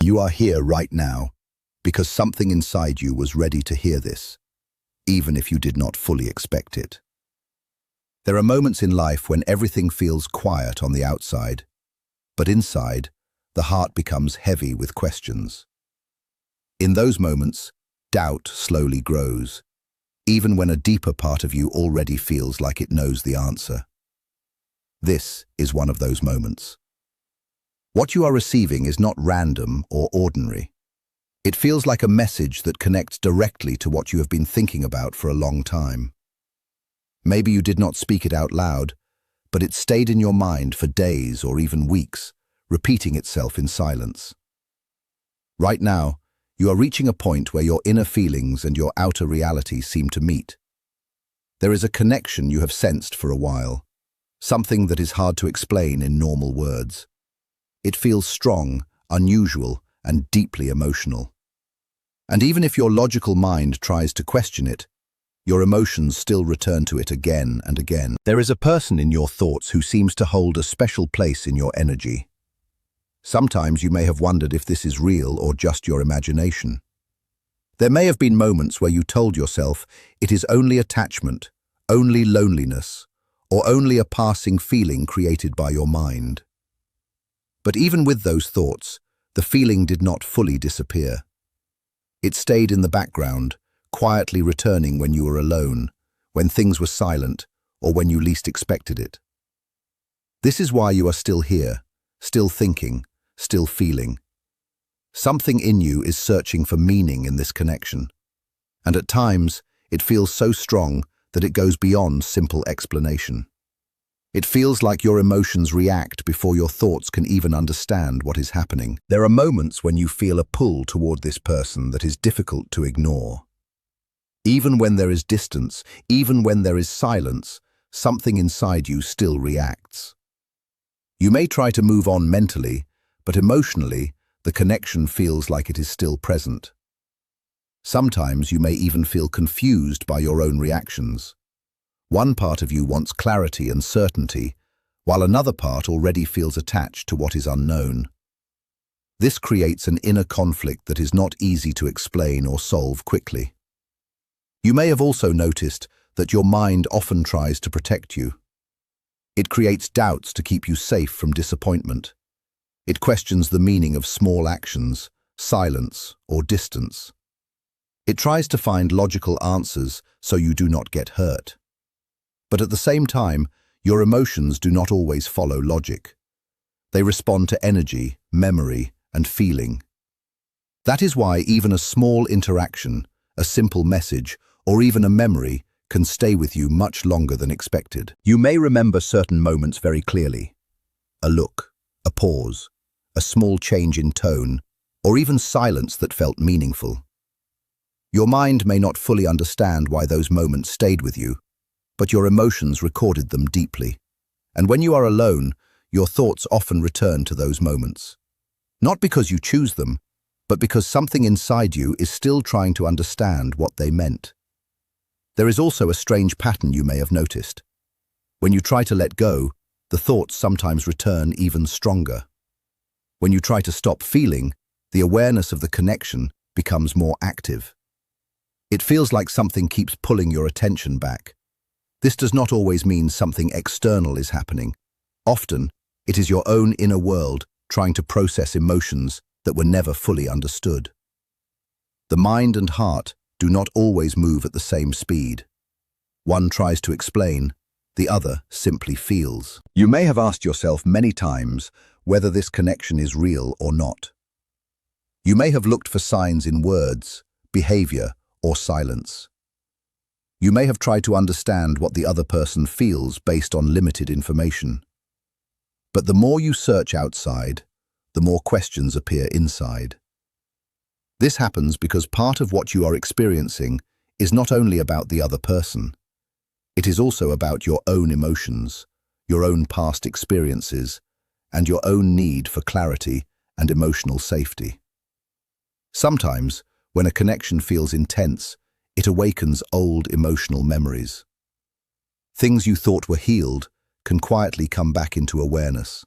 You are here right now because something inside you was ready to hear this, even if you did not fully expect it. There are moments in life when everything feels quiet on the outside, but inside, the heart becomes heavy with questions. In those moments, doubt slowly grows, even when a deeper part of you already feels like it knows the answer. This is one of those moments. What you are receiving is not random or ordinary. It feels like a message that connects directly to what you have been thinking about for a long time. Maybe you did not speak it out loud, but it stayed in your mind for days or even weeks, repeating itself in silence. Right now, you are reaching a point where your inner feelings and your outer reality seem to meet. There is a connection you have sensed for a while, something that is hard to explain in normal words. It feels strong, unusual, and deeply emotional. And even if your logical mind tries to question it, your emotions still return to it again and again. There is a person in your thoughts who seems to hold a special place in your energy. Sometimes you may have wondered if this is real or just your imagination. There may have been moments where you told yourself it is only attachment, only loneliness, or only a passing feeling created by your mind. But even with those thoughts, the feeling did not fully disappear. It stayed in the background, quietly returning when you were alone, when things were silent, or when you least expected it. This is why you are still here, still thinking, still feeling. Something in you is searching for meaning in this connection, and at times it feels so strong that it goes beyond simple explanation. It feels like your emotions react before your thoughts can even understand what is happening. There are moments when you feel a pull toward this person that is difficult to ignore. Even when there is distance, even when there is silence, something inside you still reacts. You may try to move on mentally, but emotionally, the connection feels like it is still present. Sometimes you may even feel confused by your own reactions. One part of you wants clarity and certainty, while another part already feels attached to what is unknown. This creates an inner conflict that is not easy to explain or solve quickly. You may have also noticed that your mind often tries to protect you. It creates doubts to keep you safe from disappointment. It questions the meaning of small actions, silence, or distance. It tries to find logical answers so you do not get hurt. But at the same time, your emotions do not always follow logic. They respond to energy, memory, and feeling. That is why even a small interaction, a simple message, or even a memory can stay with you much longer than expected. You may remember certain moments very clearly. A look, a pause, a small change in tone, or even silence that felt meaningful. Your mind may not fully understand why those moments stayed with you, but your emotions recorded them deeply. And when you are alone, your thoughts often return to those moments. Not because you choose them, but because something inside you is still trying to understand what they meant. There is also a strange pattern you may have noticed. When you try to let go, the thoughts sometimes return even stronger. When you try to stop feeling, the awareness of the connection becomes more active. It feels like something keeps pulling your attention back. This does not always mean something external is happening. Often, it is your own inner world trying to process emotions that were never fully understood. The mind and heart do not always move at the same speed. One tries to explain, the other simply feels. You may have asked yourself many times whether this connection is real or not. You may have looked for signs in words, behavior, or silence. You may have tried to understand what the other person feels based on limited information. But the more you search outside, the more questions appear inside. This happens because part of what you are experiencing is not only about the other person. It is also about your own emotions, your own past experiences, and your own need for clarity and emotional safety. Sometimes, when a connection feels intense, it awakens old emotional memories. Things you thought were healed can quietly come back into awareness.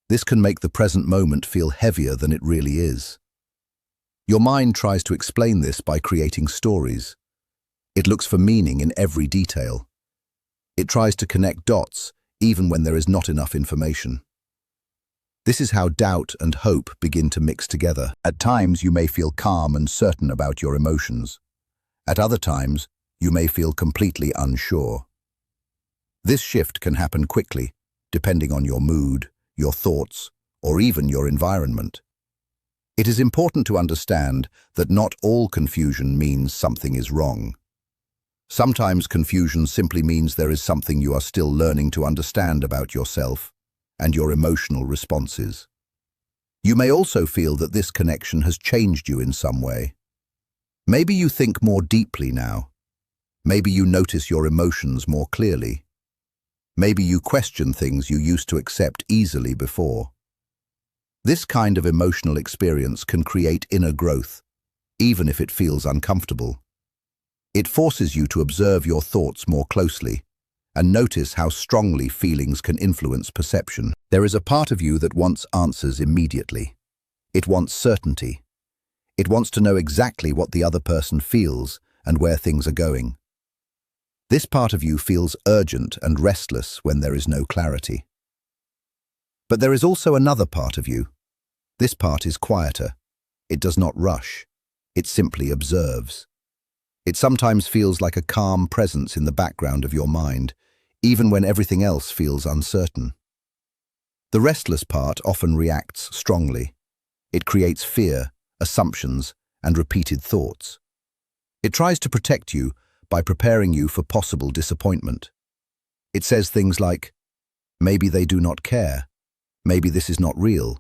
This can make the present moment feel heavier than it really is. Your mind tries to explain this by creating stories. It looks for meaning in every detail. It tries to connect dots, even when there is not enough information. This is how doubt and hope begin to mix together. At times, you may feel calm and certain about your emotions. At other times, you may feel completely unsure. This shift can happen quickly, depending on your mood, your thoughts, or even your environment. It is important to understand that not all confusion means something is wrong. Sometimes confusion simply means there is something you are still learning to understand about yourself and your emotional responses. You may also feel that this connection has changed you in some way. Maybe you think more deeply now. Maybe you notice your emotions more clearly. Maybe you question things you used to accept easily before. This kind of emotional experience can create inner growth, even if it feels uncomfortable. It forces you to observe your thoughts more closely and notice how strongly feelings can influence perception. There is a part of you that wants answers immediately. It wants certainty. It wants to know exactly what the other person feels and where things are going. This part of you feels urgent and restless when there is no clarity. But there is also another part of you. This part is quieter. It does not rush. It simply observes. It sometimes feels like a calm presence in the background of your mind, even when everything else feels uncertain. The restless part often reacts strongly. It creates fear, assumptions, and repeated thoughts. It tries to protect you by preparing you for possible disappointment. It says things like, maybe they do not care, maybe this is not real,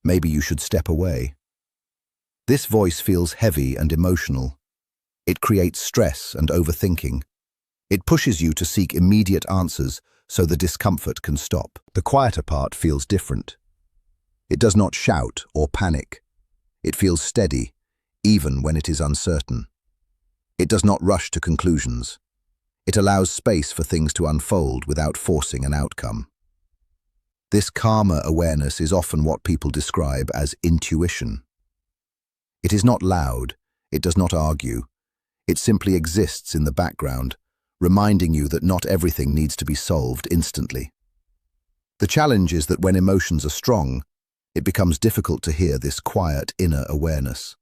maybe you should step away. This voice feels heavy and emotional. It creates stress and overthinking. It pushes you to seek immediate answers so the discomfort can stop. The quieter part feels different. It does not shout or panic. It feels steady, even when it is uncertain. It does not rush to conclusions. It allows space for things to unfold without forcing an outcome. This calmer awareness is often what people describe as intuition. It is not loud. It does not argue. It simply exists in the background, reminding you that not everything needs to be solved instantly. The challenge is that when emotions are strong, it becomes difficult to hear this quiet inner awareness.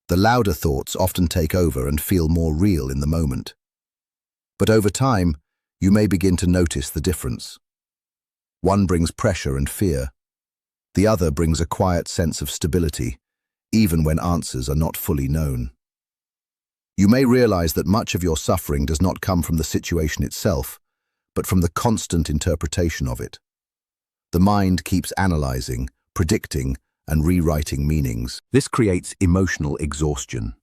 The louder thoughts often take over and feel more real in the moment. But over time, you may begin to notice the difference. One brings pressure and fear. The other brings a quiet sense of stability, even when answers are not fully known. You may realize that much of your suffering does not come from the situation itself, but from the constant interpretation of it. The mind keeps analyzing, predicting, and rewriting meanings. This creates emotional exhaustion.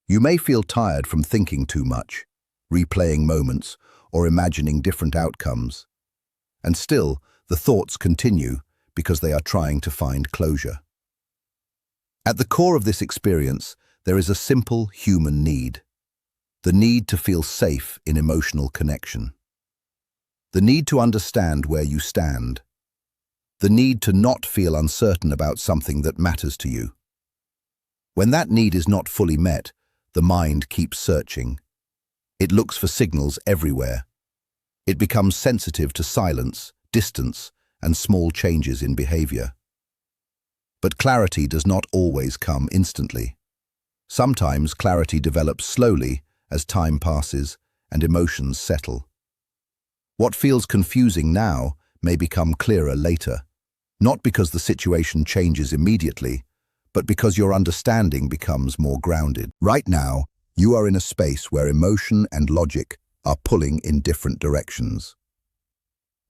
You may feel tired from thinking too much, replaying moments, or imagining different outcomes. And still, the thoughts continue because they are trying to find closure. At the core of this experience, there is a simple human need. The need to feel safe in emotional connection. The need to understand where you stand. The need to not feel uncertain about something that matters to you. When that need is not fully met, the mind keeps searching. It looks for signals everywhere. It becomes sensitive to silence, distance, and small changes in behavior. But clarity does not always come instantly. Sometimes clarity develops slowly as time passes and emotions settle. What feels confusing now may become clearer later, not because the situation changes immediately, but because your understanding becomes more grounded. Right now, you are in a space where emotion and logic are pulling in different directions.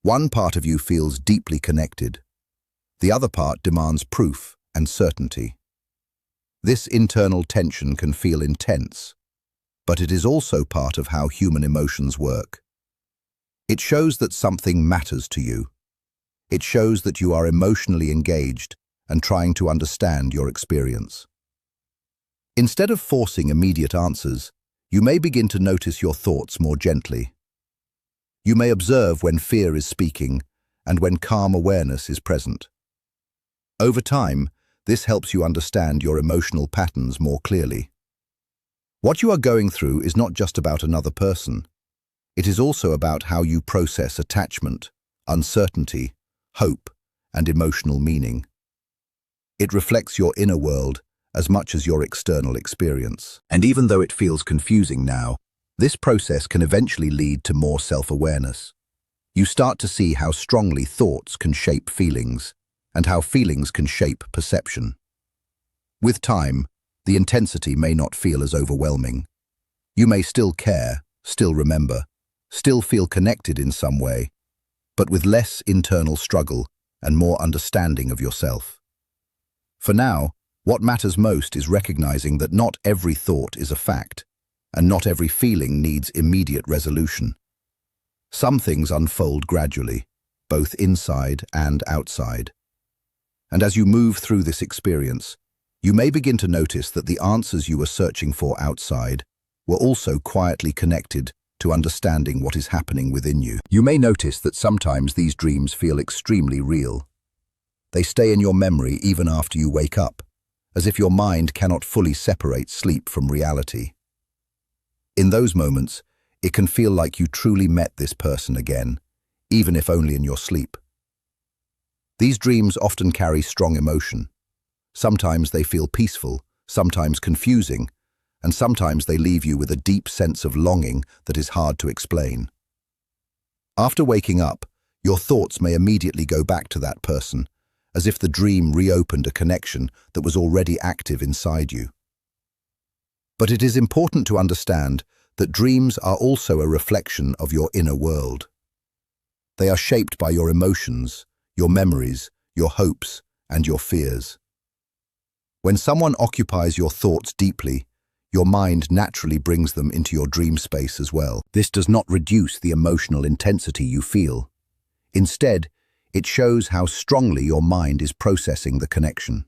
One part of you feels deeply connected. The other part demands proof and certainty. This internal tension can feel intense, but it is also part of how human emotions work. It shows that something matters to you. It shows that you are emotionally engaged and trying to understand your experience. Instead of forcing immediate answers, you may begin to notice your thoughts more gently. You may observe when fear is speaking and when calm awareness is present. Over time, this helps you understand your emotional patterns more clearly. What you are going through is not just about another person. It is also about how you process attachment, uncertainty, hope, and emotional meaning. It reflects your inner world as much as your external experience. And even though it feels confusing now, this process can eventually lead to more self-awareness. You start to see how strongly thoughts can shape feelings, and how feelings can shape perception. With time, the intensity may not feel as overwhelming. You may still care, still remember, still feel connected in some way, but with less internal struggle and more understanding of yourself. For now, what matters most is recognizing that not every thought is a fact, and not every feeling needs immediate resolution. Some things unfold gradually, both inside and outside. And as you move through this experience, you may begin to notice that the answers you were searching for outside were also quietly connected to understanding what is happening within you. You may notice that sometimes these dreams feel extremely real. They stay in your memory even after you wake up, as if your mind cannot fully separate sleep from reality. In those moments, it can feel like you truly met this person again, even if only in your sleep. These dreams often carry strong emotion. Sometimes they feel peaceful, sometimes confusing, and sometimes they leave you with a deep sense of longing that is hard to explain. After waking up, your thoughts may immediately go back to that person, as if the dream reopened a connection that was already active inside you. But it is important to understand that dreams are also a reflection of your inner world. They are shaped by your emotions, your memories, your hopes, and your fears. When someone occupies your thoughts deeply, your mind naturally brings them into your dream space as well. This does not reduce the emotional intensity you feel. Instead, it shows how strongly your mind is processing the connection.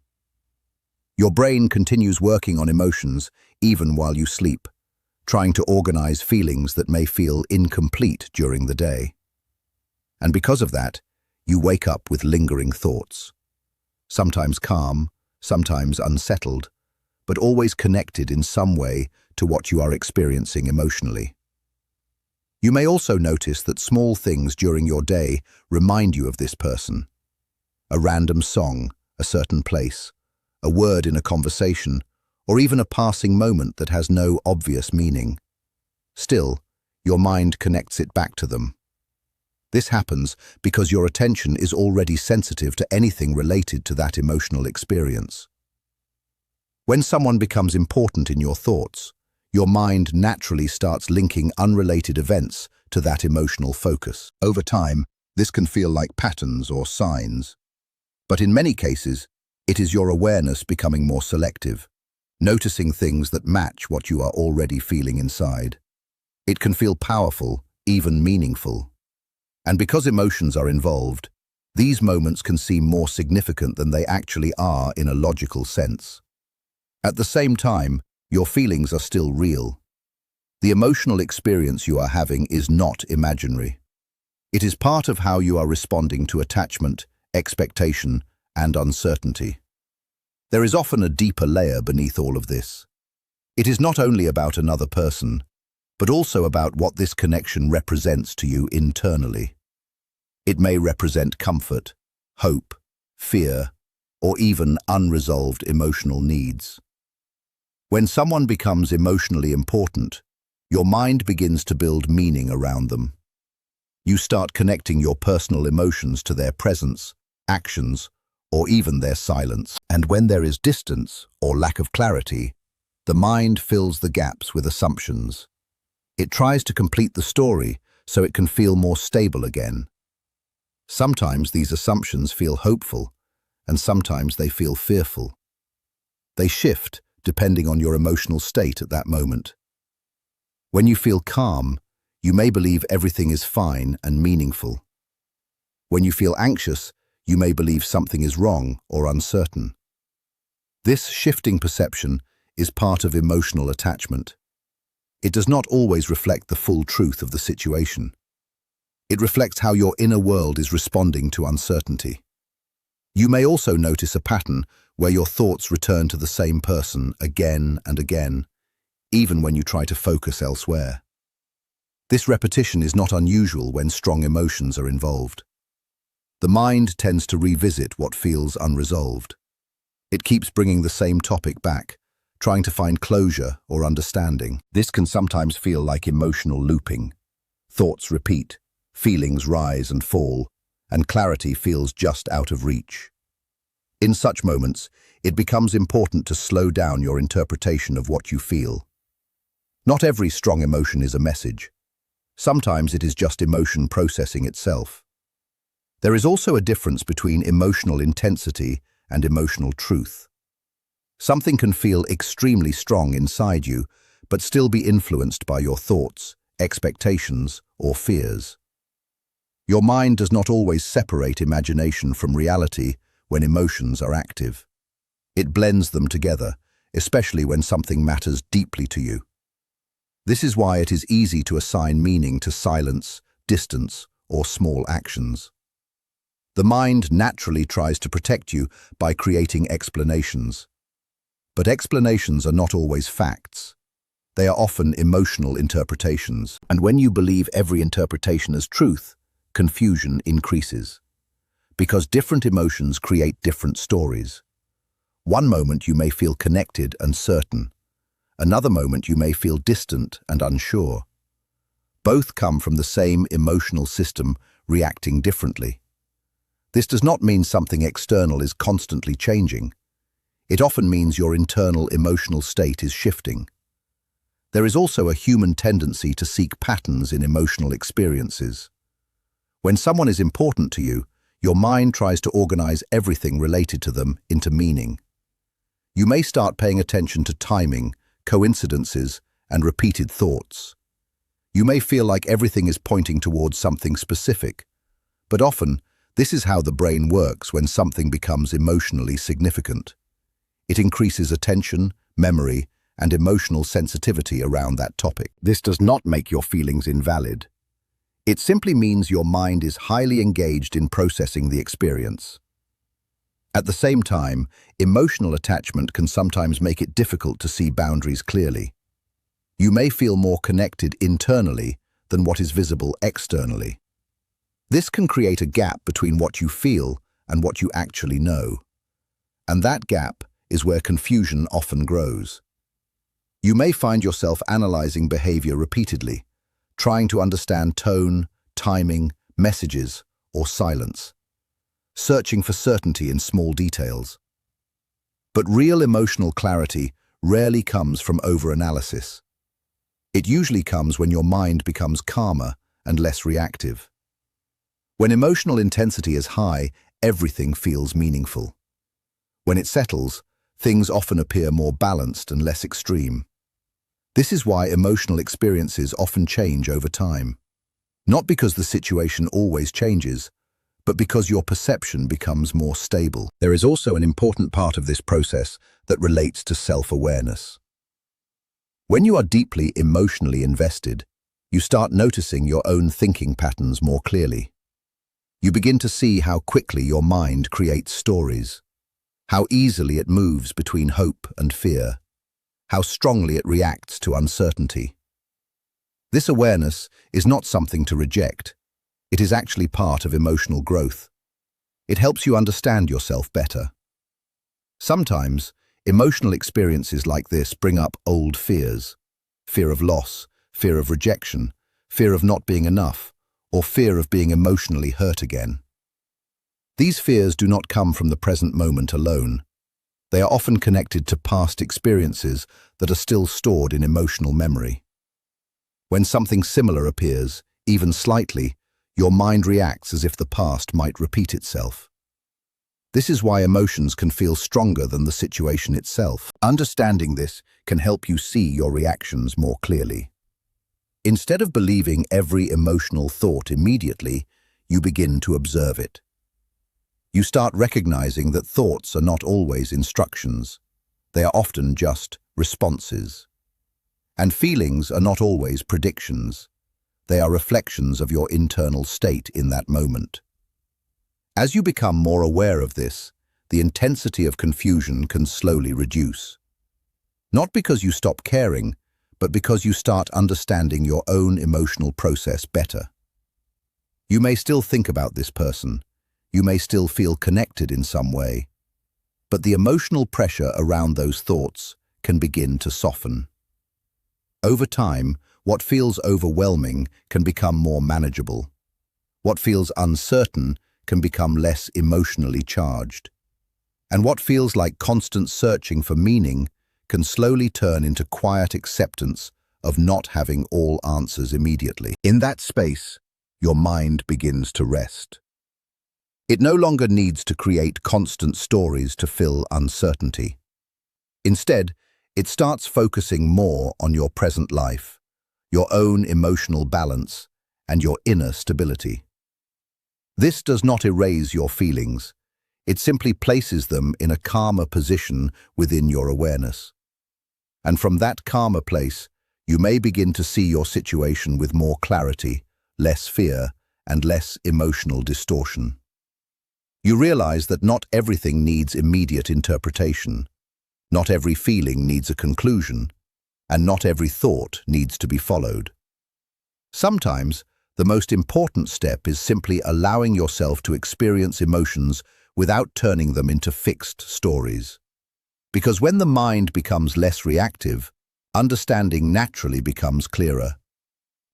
Your brain continues working on emotions even while you sleep, trying to organize feelings that may feel incomplete during the day. And because of that, you wake up with lingering thoughts, sometimes calm, sometimes unsettled, but always connected in some way to what you are experiencing emotionally. You may also notice that small things during your day remind you of this person. A random song, a certain place, a word in a conversation, or even a passing moment that has no obvious meaning. Still, your mind connects it back to them. This happens because your attention is already sensitive to anything related to that emotional experience. When someone becomes important in your thoughts, your mind naturally starts linking unrelated events to that emotional focus. Over time, this can feel like patterns or signs. But in many cases, it is your awareness becoming more selective, noticing things that match what you are already feeling inside. It can feel powerful, even meaningful. And because emotions are involved, these moments can seem more significant than they actually are in a logical sense. At the same time, your feelings are still real. The emotional experience you are having is not imaginary. It is part of how you are responding to attachment, expectation, and uncertainty. There is often a deeper layer beneath all of this. It is not only about another person, but also about what this connection represents to you internally. It may represent comfort, hope, fear, or even unresolved emotional needs. When someone becomes emotionally important, your mind begins to build meaning around them. You start connecting your personal emotions to their presence, actions, or even their silence. And when there is distance or lack of clarity, the mind fills the gaps with assumptions. It tries to complete the story so it can feel more stable again. Sometimes these assumptions feel hopeful, and sometimes they feel fearful. They shift depending on your emotional state at that moment. When you feel calm, you may believe everything is fine and meaningful. When you feel anxious, you may believe something is wrong or uncertain. This shifting perception is part of emotional attachment. It does not always reflect the full truth of the situation. It reflects how your inner world is responding to uncertainty. You may also notice a pattern where your thoughts return to the same person again and again, even when you try to focus elsewhere. This repetition is not unusual when strong emotions are involved. The mind tends to revisit what feels unresolved. It keeps bringing the same topic back, trying to find closure or understanding. This can sometimes feel like emotional looping. Thoughts repeat, feelings rise and fall, and clarity feels just out of reach. In such moments, it becomes important to slow down your interpretation of what you feel. Not every strong emotion is a message. Sometimes it is just emotion processing itself. There is also a difference between emotional intensity and emotional truth. Something can feel extremely strong inside you, but still be influenced by your thoughts, expectations, or fears. Your mind does not always separate imagination from reality when emotions are active. It blends them together, especially when something matters deeply to you. This is why it is easy to assign meaning to silence, distance, or small actions. The mind naturally tries to protect you by creating explanations. But explanations are not always facts. They are often emotional interpretations. And when you believe every interpretation as truth, confusion increases. Because different emotions create different stories. One moment you may feel connected and certain. Another moment you may feel distant and unsure. Both come from the same emotional system reacting differently. This does not mean something external is constantly changing. It often means your internal emotional state is shifting. There is also a human tendency to seek patterns in emotional experiences. When someone is important to you, your mind tries to organize everything related to them into meaning. You may start paying attention to timing, coincidences, and repeated thoughts. You may feel like everything is pointing towards something specific, but often, this is how the brain works when something becomes emotionally significant. It increases attention, memory, and emotional sensitivity around that topic. This does not make your feelings invalid. It simply means your mind is highly engaged in processing the experience. At the same time, emotional attachment can sometimes make it difficult to see boundaries clearly. You may feel more connected internally than what is visible externally. This can create a gap between what you feel and what you actually know. And that gap is where confusion often grows. You may find yourself analyzing behavior repeatedly, trying to understand tone, timing, messages, or silence, searching for certainty in small details. But real emotional clarity rarely comes from overanalysis. It usually comes when your mind becomes calmer and less reactive. When emotional intensity is high, everything feels meaningful. When it settles, things often appear more balanced and less extreme. This is why emotional experiences often change over time. Not because the situation always changes, but because your perception becomes more stable. There is also an important part of this process that relates to self-awareness. When you are deeply emotionally invested, you start noticing your own thinking patterns more clearly. You begin to see how quickly your mind creates stories, how easily it moves between hope and fear, how strongly it reacts to uncertainty. This awareness is not something to reject. It is actually part of emotional growth. It helps you understand yourself better. Sometimes, emotional experiences like this bring up old fears: fear of loss, fear of rejection, fear of not being enough, or fear of being emotionally hurt again. These fears do not come from the present moment alone. They are often connected to past experiences that are still stored in emotional memory. When something similar appears, even slightly, your mind reacts as if the past might repeat itself. This is why emotions can feel stronger than the situation itself. Understanding this can help you see your reactions more clearly. Instead of believing every emotional thought immediately, you begin to observe it. You start recognizing that thoughts are not always instructions. They are often just responses. And feelings are not always predictions. They are reflections of your internal state in that moment. As you become more aware of this, the intensity of confusion can slowly reduce. Not because you stop caring, but because you start understanding your own emotional process better. You may still think about this person, you may still feel connected in some way, but the emotional pressure around those thoughts can begin to soften. Over time, what feels overwhelming can become more manageable. What feels uncertain can become less emotionally charged. And what feels like constant searching for meaning can slowly turn into quiet acceptance of not having all answers immediately. In that space, your mind begins to rest. It no longer needs to create constant stories to fill uncertainty. Instead, it starts focusing more on your present life, your own emotional balance, and your inner stability. This does not erase your feelings. It simply places them in a calmer position within your awareness. And from that calmer place, you may begin to see your situation with more clarity, less fear, and less emotional distortion. You realize that not everything needs immediate interpretation. Not every feeling needs a conclusion, and not every thought needs to be followed. Sometimes, the most important step is simply allowing yourself to experience emotions without turning them into fixed stories. Because when the mind becomes less reactive, understanding naturally becomes clearer.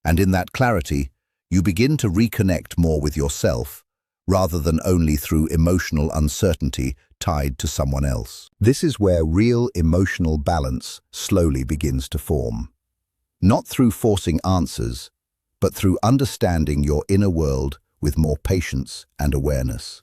And in that clarity, you begin to reconnect more with yourself, rather than only through emotional uncertainty tied to someone else. This is where real emotional balance slowly begins to form. Not through forcing answers, but through understanding your inner world with more patience and awareness.